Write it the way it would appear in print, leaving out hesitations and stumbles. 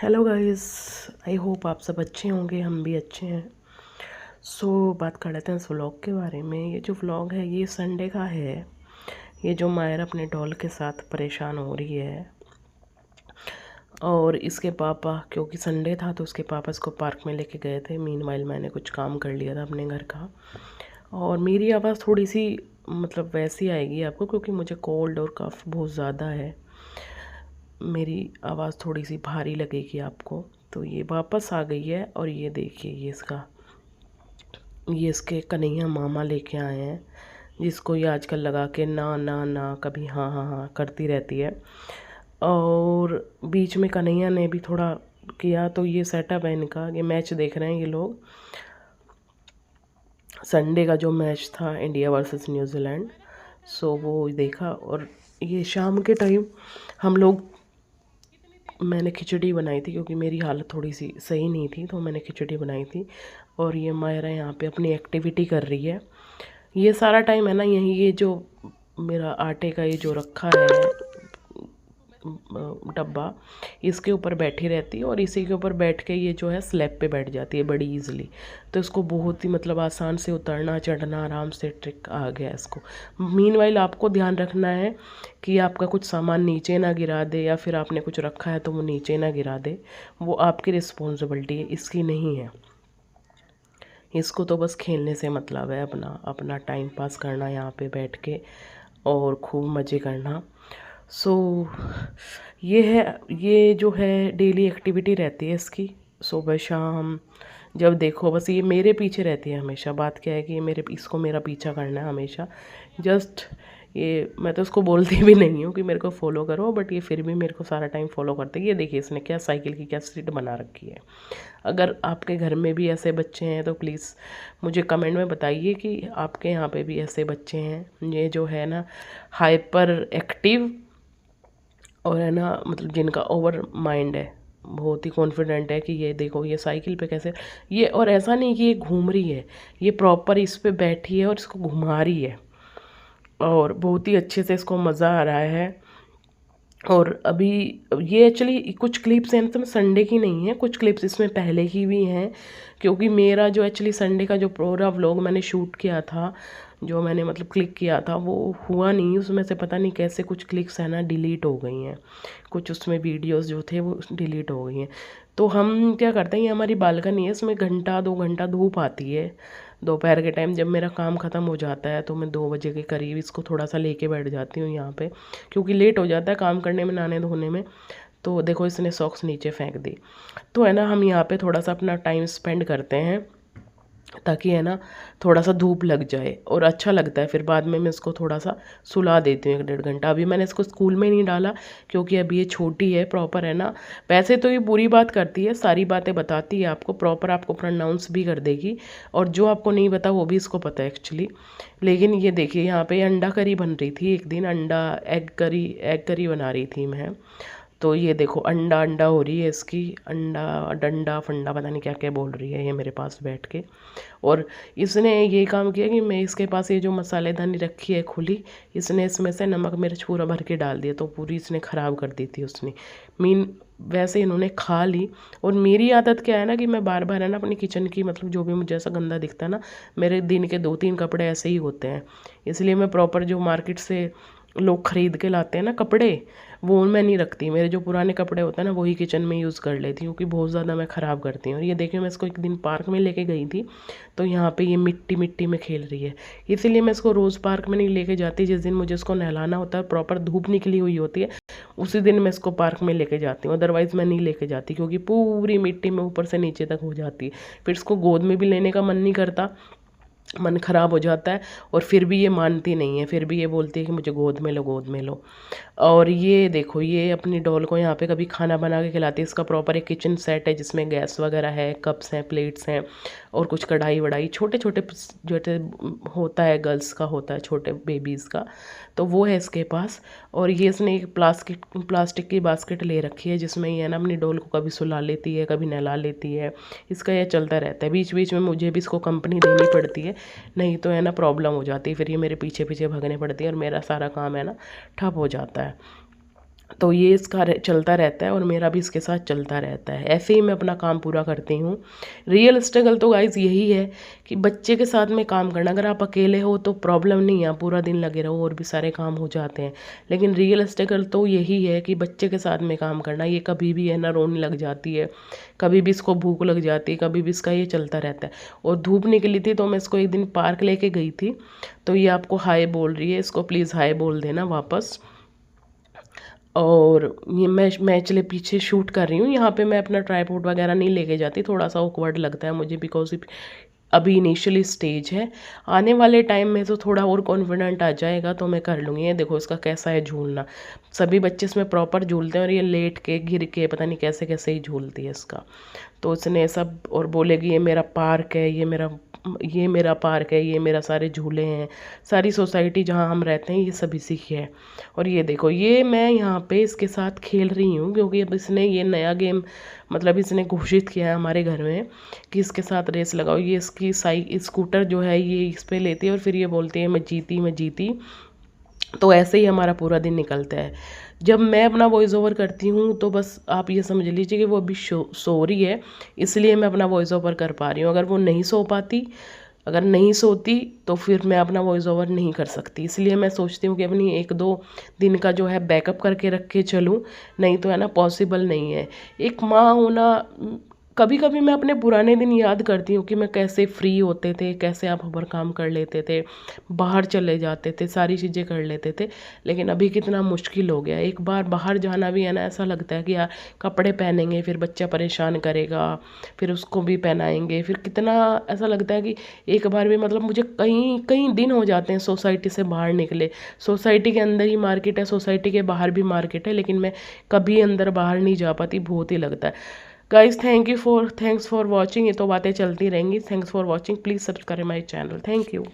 Hello guys. I hope आप सब अच्छे होंगे, हम भी अच्छे हैं। बात कर लेते हैं इस व्लॉग के बारे में। ये जो व्लॉग है ये संडे का है। ये जो मायरा अपने डॉल के साथ परेशान हो रही है और इसके पापा, क्योंकि संडे था तो उसके पापा इसको पार्क में लेके गए थे। मीनवाइल मैंने कुछ काम कर लिया था अपने घर का। और मेरी आवाज़ थोड़ी सी मतलब वैसी आएगी आपको, क्योंकि मुझे कोल्ड और कफ बहुत ज़्यादा है। मेरी आवाज़ थोड़ी सी भारी लगेगी आपको। तो ये वापस आ गई है और ये देखिए ये इसके कन्हैया मामा लेके आए हैं, जिसको ये आजकल लगा के ना ना ना कभी हाँ हाँ हाँ करती रहती है। और बीच में कन्हैया ने भी थोड़ा किया, तो ये सेटअप है इनका। ये मैच देख रहे हैं ये लोग। संडे का जो मैच था इंडिया वर्सेस न्यूजीलैंड, वो देखा। और ये शाम के टाइम हम लोग, मैंने खिचड़ी बनाई थी क्योंकि मेरी हालत थोड़ी सी सही नहीं थी, तो मैंने खिचड़ी बनाई थी। और ये मायरा यहाँ पे अपनी एक्टिविटी कर रही है। ये सारा टाइम है ना, यही ये जो मेरा आटे का ये जो रखा है डब्बा, इसके ऊपर बैठी रहती है और इसी के ऊपर बैठ के ये जो है स्लैब पे बैठ जाती है बड़ी इजीली। तो इसको बहुत ही मतलब आसान से उतरना चढ़ना आराम से ट्रिक आ गया इसको। मीनवाइल आपको ध्यान रखना है कि आपका कुछ सामान नीचे ना गिरा दे, या फिर आपने कुछ रखा है तो वो नीचे ना गिरा दे। वो आपकी रिस्पॉन्सिबिलिटी है, इसकी नहीं है। इसको तो बस खेलने से मतलब है, अपना अपना टाइम पास करना यहाँ पे बैठ के और खूब मज़े करना। सो ये है, ये जो है डेली एक्टिविटी रहती है इसकी। सुबह शाम जब देखो बस ये मेरे पीछे रहती है हमेशा। बात क्या है कि ये इसको मेरा पीछा करना है हमेशा। जस्ट ये, मैं तो उसको बोलती भी नहीं हूँ कि मेरे को फॉलो करो, बट ये फिर भी मेरे को सारा टाइम फॉलो करते हैं। ये देखिए इसने क्या साइकिल की क्या सीट बना रखी है। अगर आपके घर में भी ऐसे बच्चे हैं तो प्लीज़ मुझे कमेंट में बताइए कि आपके यहाँ पे भी ऐसे बच्चे हैं, ये जो है ना हाइपर एक्टिव, और है ना मतलब जिनका ओवर माइंड है, बहुत ही कॉन्फिडेंट है कि ये देखो ये साइकिल पे कैसे ये। और ऐसा नहीं कि ये घूम रही है, ये प्रॉपर इस पे बैठी है और इसको घुमा रही है और बहुत ही अच्छे से इसको मज़ा आ रहा है। और अभी ये एक्चुअली कुछ क्लिप्स हैं तो संडे की नहीं है, कुछ क्लिप्स इसमें पहले की भी हैं। क्योंकि मेरा जो एक्चुअली संडे का जो पूरा व्लॉग मैंने शूट किया था, जो मैंने मतलब क्लिक किया था, वो हुआ नहीं। उसमें से पता नहीं कैसे कुछ क्लिक्स है ना डिलीट हो गई हैं, कुछ उसमें वीडियोस जो थे वो डिलीट हो गई हैं। तो हम क्या करते हैं, ये हमारी बालकनी है, इसमें घंटा 2 घंटा धूप आती है दोपहर के टाइम। जब मेरा काम ख़त्म हो जाता है तो मैं 2 बजे के करीब इसको थोड़ा सा लेके बैठ जाती हूँ यहाँ पे, क्योंकि लेट हो जाता है काम करने में, नहाने धोने में। तो देखो इसने सॉक्स नीचे फेंक दी। तो है ना हम यहाँ पे थोड़ा सा अपना टाइम स्पेंड करते हैं, ताकि है ना थोड़ा सा धूप लग जाए और अच्छा लगता है। फिर बाद में मैं इसको थोड़ा सा सुला देती हूँ 1-1.5 घंटा। अभी मैंने इसको स्कूल में नहीं डाला क्योंकि अभी ये छोटी है प्रॉपर, है ना। वैसे तो ये पूरी बात करती है, सारी बातें बताती है आपको, प्रॉपर आपको प्रोनाउंस भी कर देगी, और जो आपको नहीं पता वो भी इसको पता है एक्चुअली। लेकिन ये देखिए यहाँ पे अंडा करी बन रही थी एक दिन, अंडा एग करी बना रही थी मैं। तो ये देखो अंडा अंडा हो रही है इसकी, अंडा डंडा फंडा पता नहीं क्या क्या बोल रही है ये मेरे पास बैठ के। और इसने ये काम किया कि मैं इसके पास ये जो मसालेदानी रखी है खुली, इसने इसमें से नमक मिर्च पूरा भर के डाल दिया, तो पूरी इसने ख़राब कर दी थी उसने। मीन वैसे इन्होंने खा ली। और मेरी आदत क्या है ना कि मैं बार बार है ना अपनी किचन की मतलब जो भी मुझे ऐसा गंदा दिखता है ना, मेरे दिन के 2-3 कपड़े ऐसे ही होते हैं। इसलिए मैं प्रॉपर जो मार्केट से लोग ख़रीद के लाते हैं ना कपड़े, वो मैं नहीं रखती। मेरे जो पुराने कपड़े होते हैं ना वही किचन में यूज़ कर लेती हूँ, क्योंकि बहुत ज़्यादा मैं ख़राब करती हूँ। और ये देखिए मैं इसको एक दिन पार्क में लेके गई थी, तो यहाँ पे ये मिट्टी मिट्टी में खेल रही है। इसीलिए मैं इसको रोज़ पार्क में नहीं लेके जाती। जिस दिन मुझे इसको नहलाना होता है, प्रॉपर धूप निकली हुई होती है, उसी दिन मैं इसको पार्क में लेके जाती हूँ। अदरवाइज़ मैं नहीं लेके जाती, क्योंकि पूरी मिट्टी में ऊपर से नीचे तक हो जाती है। फिर इसको गोद में भी लेने का मन नहीं करता, मन ख़राब हो जाता है। और फिर भी ये मानती नहीं है, फिर भी ये बोलती है कि मुझे गोद में लो गोद में लो। और ये देखो ये अपनी डॉल को यहाँ पे कभी खाना बना के खिलाती है। इसका प्रॉपर एक किचन सेट है जिसमें गैस वगैरह है, कप्स हैं, प्लेट्स हैं, और कुछ कढ़ाई वढ़ाई छोटे छोटे जो होता है गर्ल्स का, होता है छोटे बेबीज़ का, तो वो है इसके पास। और ये इसने एक प्लास्टिक की बास्केट ले रखी है, जिसमें ये ना अपनी डॉल को कभी सुला लेती है, कभी नहला लेती है। इसका यह चलता रहता है। बीच बीच में मुझे भी इसको कंपनी देनी पड़ती है, नहीं तो है ना प्रॉब्लम हो जाती है। फिर ये मेरे पीछे पीछे भागने पड़ती है और मेरा सारा काम है ना ठप हो जाता है। तो ये इसका चलता रहता है और मेरा भी इसके साथ चलता रहता है। ऐसे ही मैं अपना काम पूरा करती हूँ। रियल स्ट्रगल तो गाइज़ यही है कि बच्चे के साथ में काम करना। अगर आप अकेले हो तो प्रॉब्लम नहीं है, आप पूरा दिन लगे रहो और भी सारे काम हो जाते हैं। लेकिन रियल स्ट्रगल तो यही है कि बच्चे के साथ में काम करना। ये कभी भी है ना रोने लग जाती है, कभी भी इसको भूख लग जाती है, कभी भी इसका ये चलता रहता है। और धूप निकली थी तो मैं इसको एक दिन पार्क लेके गई थी, तो ये आपको हाय बोल रही है, इसको प्लीज़ हाय बोल देना वापस। और ये मैं चले पीछे शूट कर रही हूँ। यहाँ पे मैं अपना ट्राईपॉड वगैरह नहीं लेके जाती, थोड़ा सा ऑकवर्ड लगता है मुझे, बिकॉज अभी इनिशियली स्टेज है। आने वाले टाइम में तो थोड़ा और कॉन्फिडेंट आ जाएगा तो मैं कर लूँगी। ये देखो इसका कैसा है झूलना, सभी बच्चे इसमें प्रॉपर झूलते हैं और ये लेट के गिर के पता नहीं कैसे कैसे ही झूलती है इसका। तो उसने सब और बोलेगी ये मेरा पार्क है, ये मेरा पार्क है, ये मेरा सारे झूले हैं, सारी सोसाइटी जहाँ हम रहते हैं ये सब इसी की है। और ये देखो ये मैं यहाँ पे इसके साथ खेल रही हूँ क्योंकि अब इसने ये नया गेम मतलब इसने घोषित किया है हमारे घर में कि इसके साथ रेस लगाओ। ये इसकी स्कूटर जो है ये इस पे लेती है और फिर ये बोलती है मैं जीती मैं जीती। तो ऐसे ही हमारा पूरा दिन निकलता है। जब मैं अपना वॉइस ओवर करती हूँ तो बस आप ये समझ लीजिए कि वो अभी सो रही है, इसलिए मैं अपना वॉइस ओवर कर पा रही हूँ। अगर वो नहीं सो पाती, अगर नहीं सोती तो फिर मैं अपना वॉइस ओवर नहीं कर सकती। इसलिए मैं सोचती हूँ कि अपनी 1-2 दिन का जो है बैकअप करके रख के चलूँ, नहीं तो है ना पॉसिबल नहीं है। एक माँ होना, कभी कभी मैं अपने पुराने दिन याद करती हूँ कि मैं कैसे फ्री होते थे, कैसे आप हर काम कर लेते थे, बाहर चले जाते थे, सारी चीज़ें कर लेते थे। लेकिन अभी कितना मुश्किल हो गया है। एक बार बाहर जाना भी है ना, ऐसा लगता है कि यार कपड़े पहनेंगे फिर बच्चा परेशान करेगा, फिर उसको भी पहनाएंगे, फिर कितना ऐसा लगता है कि एक बार भी मतलब मुझे कई कई दिन हो जाते हैं सोसाइटी से बाहर निकले। सोसाइटी के अंदर ही मार्केट है, सोसाइटी के बाहर भी मार्केट है, लेकिन मैं कभी अंदर बाहर नहीं जा पाती, बहुत ही लगता है। Guys thanks for watching. ये तो बातें चलती रहेंगी। Thanks for watching, please subscribe my channel. Thank you.